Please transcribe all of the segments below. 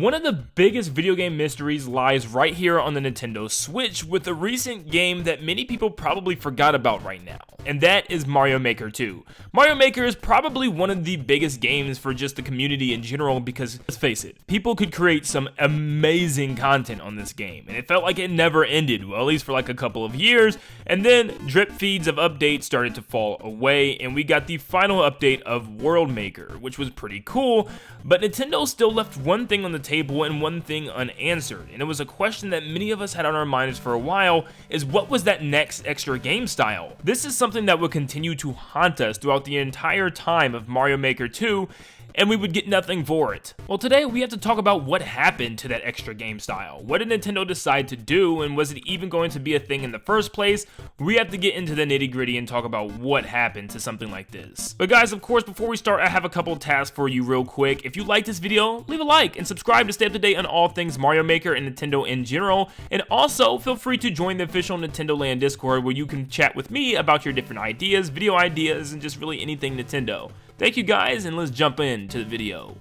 One of the biggest video game mysteries lies right here on the Nintendo Switch with a recent game that many people probably forgot about right now, and that is Mario Maker 2. Mario Maker is probably one of the biggest games for just the community in general because, let's face it, people could create some amazing content on this game, and it felt like it never ended, well, at least for like a couple of years, and then drip feeds of updates started to fall away, and we got the final update of World Maker, which was pretty cool, but Nintendo still left one thing on the table and one thing unanswered, and it was a question that many of us had on our minds for a while, is what was that next extra game style? This is something that would continue to haunt us throughout the entire time of Mario Maker 2, and we would get nothing for it. Well, today we have to talk about what happened to that extra game style. What did Nintendo decide to do, and was it even going to be a thing in the first place? We have to get into the nitty-gritty and talk about what happened to something like this. But guys, of course, before we start, I have a couple tasks for you real quick. If you like this video, leave a like and subscribe to stay up to date on all things Mario Maker and Nintendo in general. And also, feel free to join the official Nintendo Land Discord where you can chat with me about your different ideas, video ideas, and just really anything Nintendo. Thank you guys, and let's jump into the video.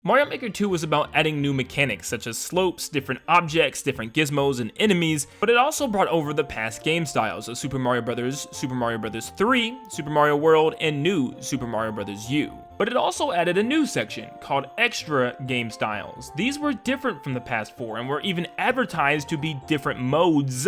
Mario Maker 2 was about adding new mechanics such as slopes, different objects, different gizmos, and enemies, but it also brought over the past game styles of Super Mario Bros., Super Mario Bros. 3, Super Mario World, and new Super Mario Bros. U. But it also added a new section called Extra Game Styles. These were different from the past 4 and were even advertised to be different modes,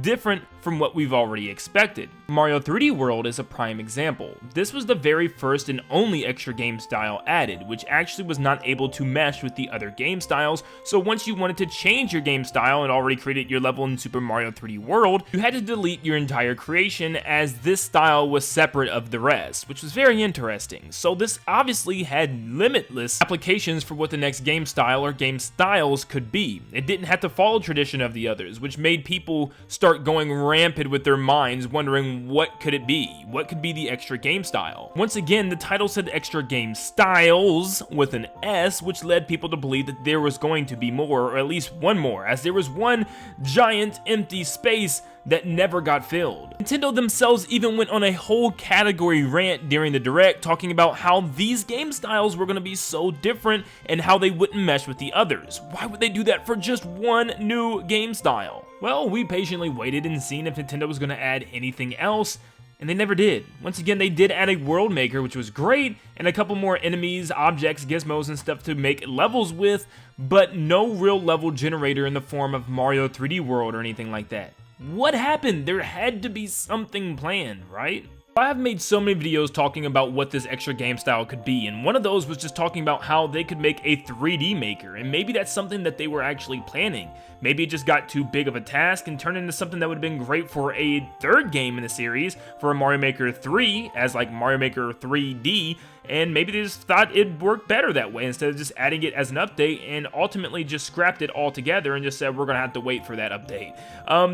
different from what we've already expected. Mario 3D World is a prime example. This was the very first and only extra game style added, which actually was not able to mesh with the other game styles, so once you wanted to change your game style and already created your level in Super Mario 3D World, you had to delete your entire creation as this style was separate of the rest, which was very interesting. So this obviously had limitless applications for what the next game style or game styles could be. It didn't have to follow tradition of the others, which made people start going rampant with their minds, wondering what could it be? What could be the extra game style? Once again, the title said extra game styles with an S, which led people to believe that there was going to be more, or at least one more, as there was one giant empty space that never got filled. Nintendo themselves even went on a whole category rant during the Direct, talking about how these game styles were going to be so different and how they wouldn't mesh with the others. Why would they do that for just one new game style? Well, we patiently waited and seen if Nintendo was going to add anything else, and they never did. Once again, they did add a World Maker, which was great, and a couple more enemies, objects, gizmos, and stuff to make levels with, but no real level generator in the form of Mario 3D World or anything like that. What happened? There had to be something planned, right? I have made so many videos talking about what this extra game style could be, and one of those was just talking about how they could make a 3D maker, and maybe that's something that they were actually planning. Maybe it just got too big of a task and turned into something that would have been great for a third game in the series, for a Mario Maker 3, as like Mario Maker 3D, and maybe they just thought it'd work better that way instead of just adding it as an update, and ultimately just scrapped it all together and just said we're gonna have to wait for that update.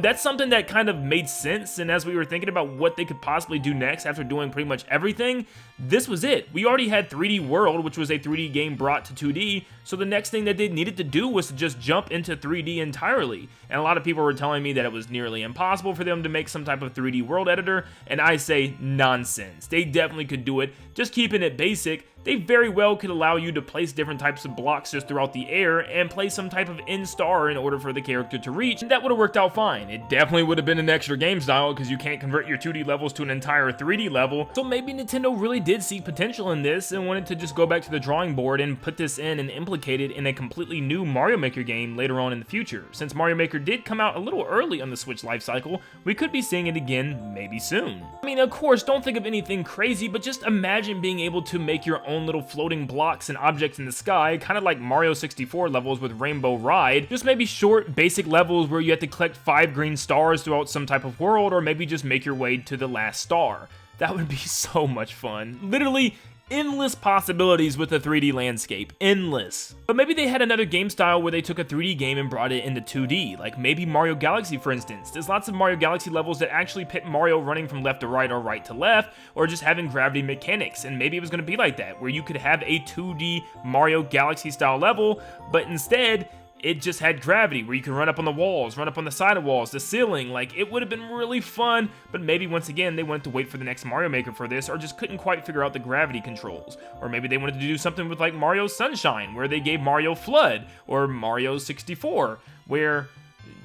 That's something that kind of made sense, and as we were thinking about what they could possibly do next after doing pretty much everything, this was it. We already had 3D World, which was a 3D game brought to 2D, so the next thing that they needed to do was to just jump into 3D entirely. And a lot of people were telling me that it was nearly impossible for them to make some type of 3D world editor, and I say nonsense. They definitely could do it, just keeping it basic. They very well could allow you to place different types of blocks just throughout the air and place some type of end star in order for the character to reach, and that would have worked out fine. It definitely would have been an extra game style because you can't convert your 2D levels to an entire 3D level, so maybe Nintendo really did see potential in this and wanted to just go back to the drawing board and put this in and implicate it in a completely new Mario Maker game later on in the future. Since Mario Maker did come out a little early on the Switch lifecycle, we could be seeing it again maybe soon. I mean, of course, don't think of anything crazy, but just imagine being able to make your own little floating blocks and objects in the sky, kind of like Mario 64 levels with Rainbow Ride, just maybe short, basic levels where you have to collect 5 green stars throughout some type of world, or maybe just make your way to the last star. That would be so much fun. Literally endless possibilities with the 3D landscape, endless. But maybe they had another game style where they took a 3D game and brought it into 2D, like maybe Mario Galaxy, for instance. There's lots of Mario Galaxy levels that actually pit Mario running from left to right or right to left, or just having gravity mechanics, and maybe it was going to be like that, where you could have a 2D Mario Galaxy style level, but instead it just had gravity where you can run up on the walls, run up on the side of walls, the ceiling. Like, it would have been really fun, but maybe once again they wanted to wait for the next Mario Maker for this, or just couldn't quite figure out the gravity controls. Or maybe they wanted to do something with like Mario Sunshine, where they gave Mario Flood, or Mario 64, where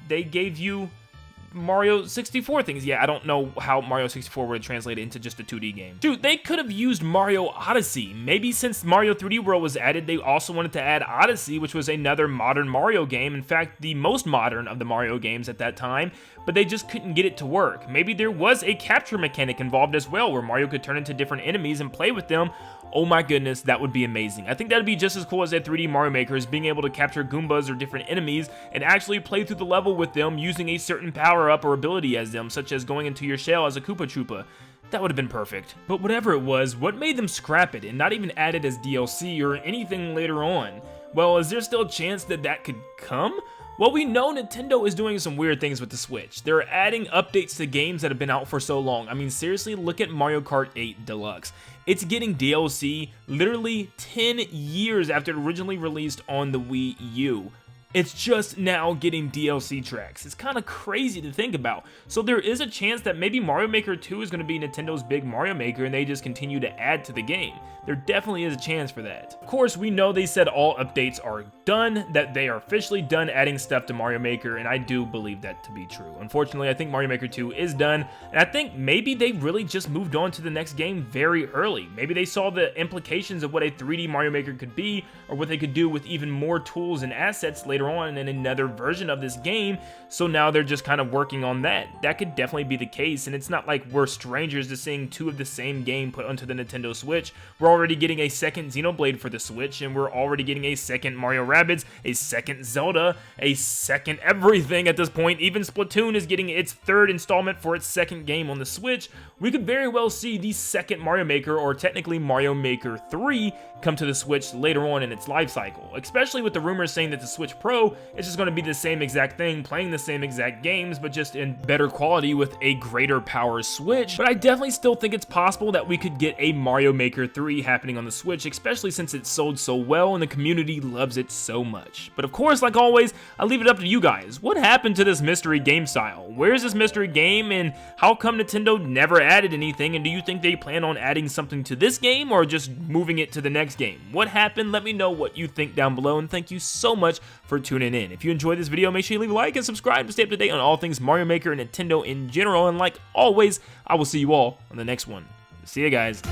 they gave you Mario 64 things. Yeah, I don't know how Mario 64 would have translated into just a 2D game. Dude, they could have used Mario Odyssey. Maybe since Mario 3D World was added, they also wanted to add Odyssey, which was another modern Mario game. In fact, the most modern of the Mario games at that time, but they just couldn't get it to work. Maybe there was a capture mechanic involved as well, where Mario could turn into different enemies and play with them. Oh my goodness, that would be amazing. I think that would be just as cool as a 3D Mario Maker, is being able to capture Goombas or different enemies and actually play through the level with them using a certain power-up or ability as them, such as going into your shell as a Koopa Troopa. That would have been perfect. But whatever it was, what made them scrap it and not even add it as DLC or anything later on? Well, is there still a chance that that could come? Well, we know Nintendo is doing some weird things with the Switch. They're adding updates to games that have been out for so long. I mean, seriously, look at Mario Kart 8 Deluxe. It's getting DLC literally 10 years after it originally released on the Wii U. It's just now getting DLC tracks. It's kind of crazy to think about. So there is a chance that maybe Mario Maker 2 is going to be Nintendo's big Mario Maker and they just continue to add to the game. There definitely is a chance for that. Of course, we know they said all updates are done, that they are officially done adding stuff to Mario Maker, and I do believe that to be true. Unfortunately, I think Mario Maker 2 is done, and I think maybe they really just moved on to the next game very early. Maybe they saw the implications of what a 3D Mario Maker could be, or what they could do with even more tools and assets later on in another version of this game, so now they're just kind of working on that. That could definitely be the case, and it's not like we're strangers to seeing two of the same game put onto the Nintendo Switch. We're already getting a second Xenoblade for the Switch, and we're already getting a second Mario Rabbids, a second Zelda, a second everything at this point. Even Splatoon is getting its third installment for its second game on the Switch. We could very well see the second Mario Maker, or technically Mario Maker 3, come to the Switch later on in its life cycle, especially with the rumors saying that the Switch Pro is just going to be the same exact thing, playing the same exact games, but just in better quality with a greater power Switch. But I definitely still think it's possible that we could get a Mario Maker 3 happening on the Switch, especially since it sold so well and the community loves it so much. But of course, like always, I leave it up to you guys. What happened to this mystery game style? Where's this mystery game, and how come Nintendo never added anything? And do you think they plan on adding something to this game, or just moving it to the next game? What happened? Let me know what you think down below, and thank you so much for tuning in. If you enjoyed this video, make sure you leave a like and subscribe to stay up to date on all things Mario Maker and Nintendo in general. And like always, I will see you all on the next one. See you guys.